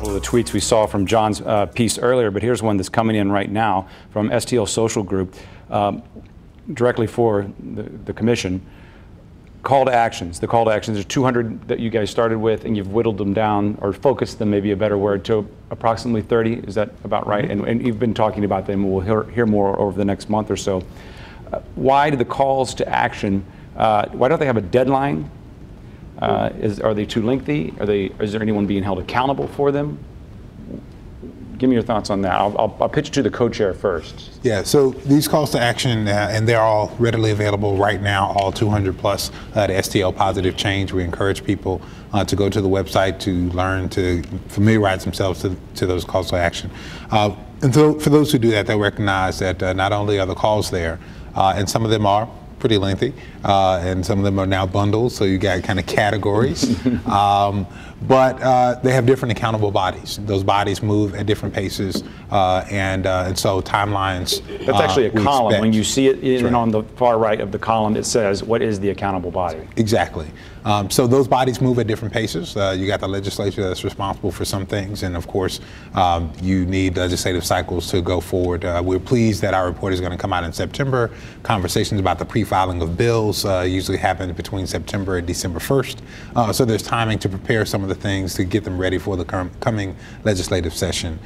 couple of the tweets we saw from John's piece earlier, but here's one that's coming in right now from STL Social Group, directly for the commission. Call to actions. The call to actions, there's 200 that you guys started with, and you've whittled them down, or focused them, maybe a better word, to approximately 30. Is that about right? And you've been talking about them. We'll hear more over the next month or so. Why do the calls to action, why don't they have a deadline? Are they too lengthy? Is there anyone being held accountable for them? Give me your thoughts on that. I'll pitch to the co-chair first. Yeah, so these calls to action, and they're all readily available right now, all 200 plus, the STL Positive Change. We encourage people to go to the website to learn, to familiarize themselves to those calls to action. And so for those who do that, they'll recognize that not only are the calls there, and some of them are pretty lengthy, and some of them are now bundles, so you got kind of categories. But they have different accountable bodies. Those bodies move at different paces, and so timelines. That's actually a column. When you see it on the far right of the column, it says, what is the accountable body? Exactly. So those bodies move at different paces. You got the legislature that's responsible for some things, and of course, you need legislative cycles to go forward. We're pleased that our report is going to come out in September. Conversations about the pre-filing of bills usually happen between September and December 1st. So there's timing to prepare some of the things to get them ready for the coming legislative session.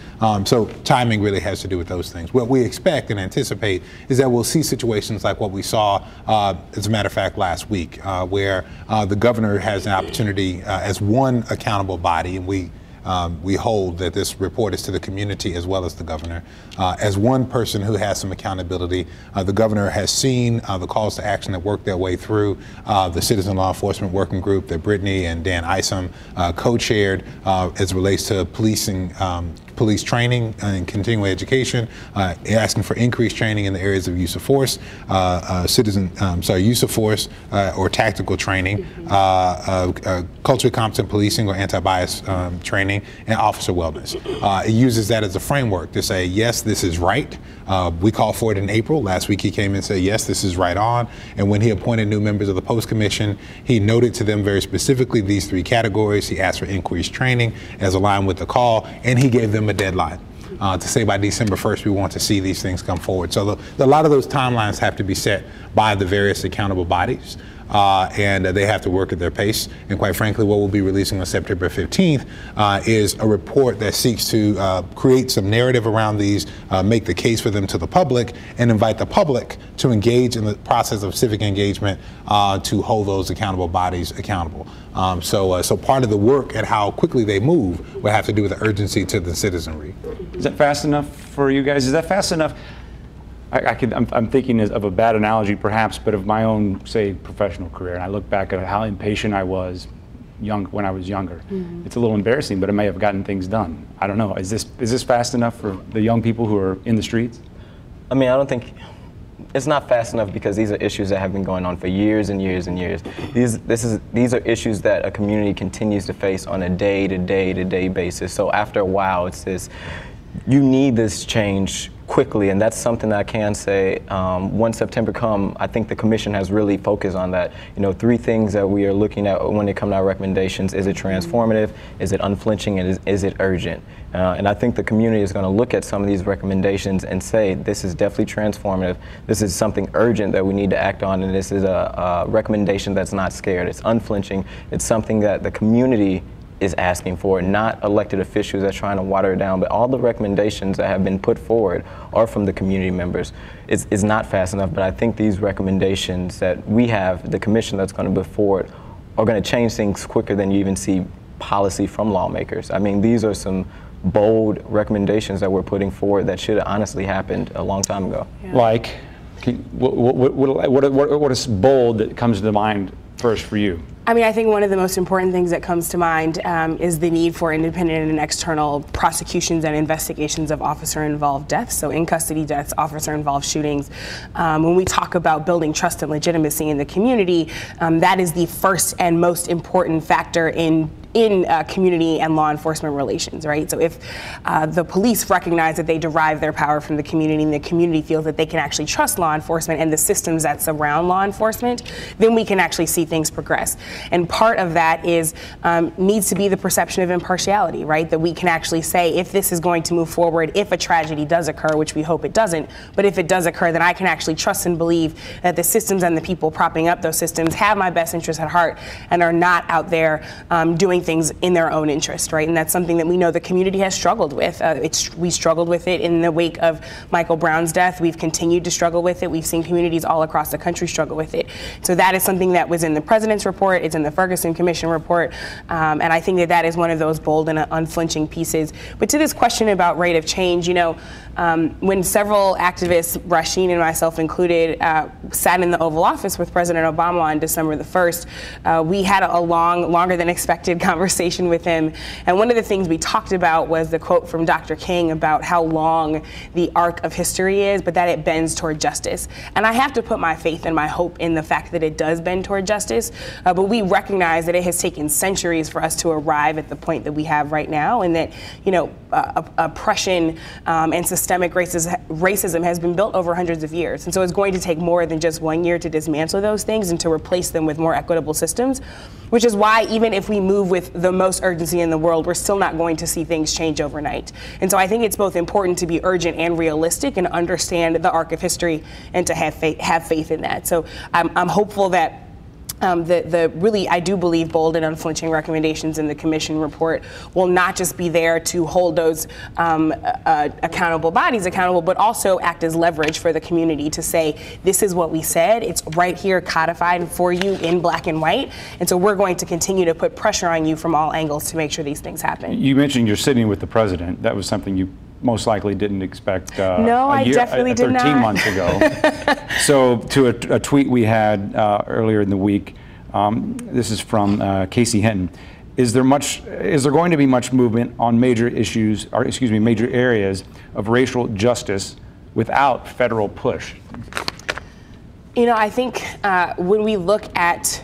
So timing really has to do with those things. What we expect and anticipate is that we'll see situations like what we saw, as a matter of fact, last week, where the governor has an opportunity as one accountable body, and we hold that this report is to the community as well as the governor. As one person who has some accountability, the governor has seen the calls to action that work their way through the Citizen Law Enforcement Working Group that Brittany and Dan Isom co-chaired as it relates to policing, police training and continuing education, asking for increased training in the areas of use of force, use of force or tactical training, culturally competent policing or anti-bias training, and officer wellness. It uses that as a framework to say, yes, this is right. We called for it in April. Last week he came and said, yes, this is right on. And when he appointed new members of the Post Commission, he noted to them very specifically these three categories. He asked for increased training as aligned with the call, and he gave them a deadline to say by December 1st we want to see these things come forward. So a lot of those timelines have to be set by the various accountable bodies. And they have to work at their pace. And quite frankly, what we'll be releasing on September 15th is a report that seeks to create some narrative around these, make the case for them to the public, and invite the public to engage in the process of civic engagement to hold those accountable bodies accountable. So part of the work and how quickly they move will have to do with the urgency to the citizenry. Is that fast enough for you guys? Is that fast enough? I'm thinking of a bad analogy perhaps, but of my own, say, professional career, and I look back at how impatient I was when I was younger. Mm-hmm. It's a little embarrassing, but I may have gotten things done. I don't know. Is this fast enough for the young people who are in the streets? I mean, I don't think it's not fast enough, because these are issues that have been going on for years and years and years. These are issues that a community continues to face on a day-to-day basis. So after a while, it's this, you need this change quickly, and that's something that I can say. Once September come, I think the commission has really focused on that. You know, three things that we are looking at when it comes to our recommendations: is it transformative, is it unflinching, and is it urgent? And I think the community is going to look at some of these recommendations and say, this is definitely transformative, this is something urgent that we need to act on, and this is a recommendation that's not scared, it's unflinching, it's something that the community is asking for, not elected officials that are trying to water it down, but all the recommendations that have been put forward are from the community members. It's not fast enough, but I think these recommendations that we have, the commission that's going to put forward, are going to change things quicker than you even see policy from lawmakers. I mean, these are some bold recommendations that we're putting forward that should have honestly happened a long time ago. Yeah. Like, what is bold that comes to mind first for you? I mean, I think one of the most important things that comes to mind is the need for independent and external prosecutions and investigations of officer-involved deaths, so in-custody deaths, officer-involved shootings. When we talk about building trust and legitimacy in the community, that is the first and most important factor in in community and law enforcement relations, right? So if the police recognize that they derive their power from the community and the community feels that they can actually trust law enforcement and the systems that surround law enforcement, then we can actually see things progress. And part of that is needs to be the perception of impartiality, right? That we can actually say, if this is going to move forward, if a tragedy does occur, which we hope it doesn't, but if it does occur, then I can actually trust and believe that the systems and the people propping up those systems have my best interests at heart and are not out there doing things in their own interest, right? And that's something that we know the community has struggled with. We struggled with it in the wake of Michael Brown's death. We've continued to struggle with it. We've seen communities all across the country struggle with it. So that is something that was in the president's report. It's in the Ferguson Commission report. And I think that that is one of those bold and unflinching pieces. But to this question about rate of change, you know, when several activists, Rasheen and myself included, sat in the Oval Office with President Obama on December the 1st, we had a longer than expected conversation with him. And one of the things we talked about was the quote from Dr. King about how long the arc of history is, but that it bends toward justice. And I have to put my faith and my hope in the fact that it does bend toward justice. But we recognize that it has taken centuries for us to arrive at the point that we have right now, and that, you know, oppression and systemic racism has been built over hundreds of years. And so it's going to take more than just 1 year to dismantle those things and to replace them with more equitable systems, which is why even if we move with the most urgency in the world, we're still not going to see things change overnight. And so I think it's both important to be urgent and realistic and understand the arc of history and to have faith in that. So I'm hopeful that really, I do believe, bold and unflinching recommendations in the commission report will not just be there to hold those accountable bodies accountable, but also act as leverage for the community to say, this is what we said, it's right here codified for you in black and white, and so we're going to continue to put pressure on you from all angles to make sure these things happen. You mentioned you're sitting with the president. That was something you most likely didn't expect no, I definitely did not. 13 months ago. So to a tweet we had earlier in the week, this is from Casey Hinton. Is there going to be much movement on major issues, or excuse me, major areas of racial justice without federal push? You know, I think when we look at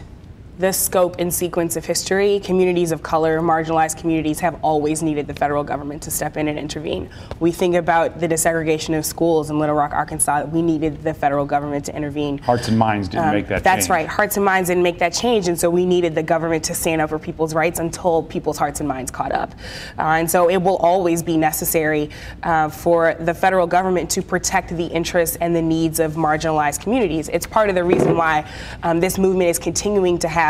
the scope and sequence of history, communities of color, marginalized communities have always needed the federal government to step in and intervene. We think about the desegregation of schools in Little Rock, Arkansas. We needed the federal government to intervene. Hearts and Minds didn't make that change. That's right. Hearts and Minds didn't make that change, and so we needed the government to stand up for people's rights until people's hearts and minds caught up. And so it will always be necessary for the federal government to protect the interests and the needs of marginalized communities. It's part of the reason why this movement is continuing to have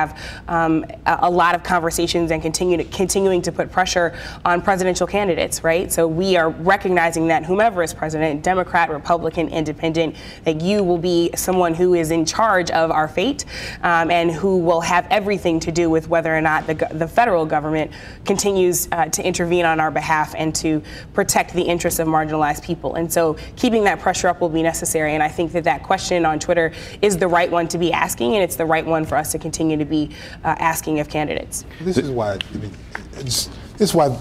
a lot of conversations and continuing to put pressure on presidential candidates, right? So we are recognizing that whomever is president, Democrat, Republican, Independent, that you will be someone who is in charge of our fate and who will have everything to do with whether or not the federal government continues to intervene on our behalf and to protect the interests of marginalized people. And so keeping that pressure up will be necessary. And I think that that question on Twitter is the right one to be asking, and it's the right one for us to continue to be asking of candidates. This is why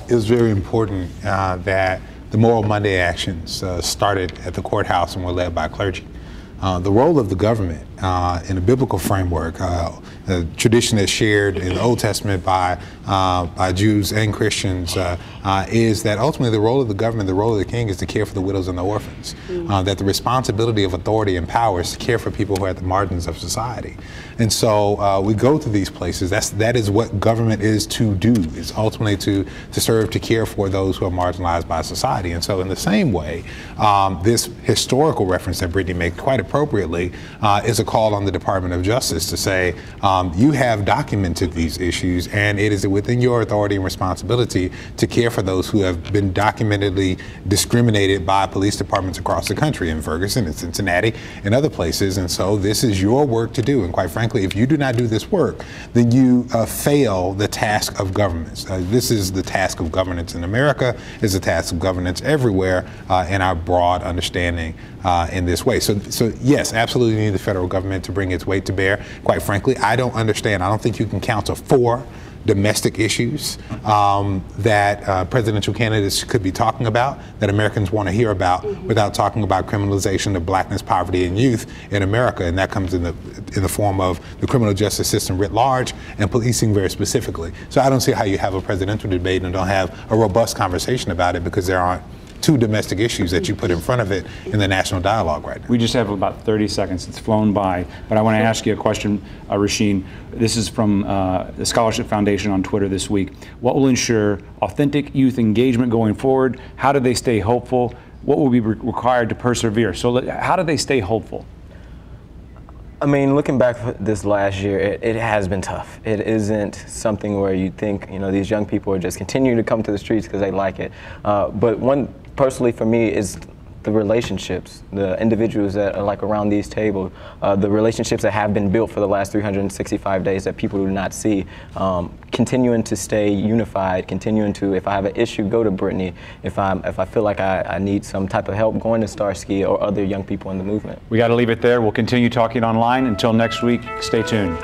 it's very important that the Moral Monday actions started at the courthouse and were led by clergy. The role of the government in a biblical framework, a tradition that's shared in the Old Testament by Jews and Christians, is that ultimately the role of the government, the role of the king, is to care for the widows and the orphans. That the responsibility of authority and power is to care for people who are at the margins of society. And so we go to these places. That is what government is to do, is ultimately to serve, to care for those who are marginalized by society. And so in the same way, this historical reference that Brittany made quite appropriately is a call on the Department of Justice to say, you have documented these issues, and it is within your authority and responsibility to care for those who have been documentedly discriminated by police departments across the country, in Ferguson, in Cincinnati, and other places. And so this is your work to do. And quite frankly, if you do not do this work, then you fail the task of governments. This is the task of governance in America, is the task of governance everywhere in our broad understanding in this way. So yes, absolutely need the federal government to bring its weight to bear. Quite frankly, I don't understand. I don't think you can counsel for domestic issues that presidential candidates could be talking about, that Americans want to hear about, without talking about criminalization of blackness, poverty, and youth in America. And that comes in the form of the criminal justice system writ large and policing very specifically. So I don't see how you have a presidential debate and don't have a robust conversation about it, because there aren't two domestic issues that you put in front of it in the national dialogue right now. We just have about 30 seconds. It's flown by, but I want to ask you a question, Rasheen. This is from the Scholarship Foundation on Twitter this week. What will ensure authentic youth engagement going forward? How do they stay hopeful? What will be required to persevere? So how do they stay hopeful? I mean, looking back this last year, it has been tough. It isn't something where you think, you know, these young people are just continuing to come to the streets because they like it. But one, personally for me, is the relationships, the individuals that are like around these tables, the relationships that have been built for the last 365 days that people do not see, continuing to stay unified, continuing to, if I have an issue, go to Brittany. If I feel like I need some type of help, going to Starsky or other young people in the movement. We got to leave it there. We'll continue talking online. Until next week, stay tuned.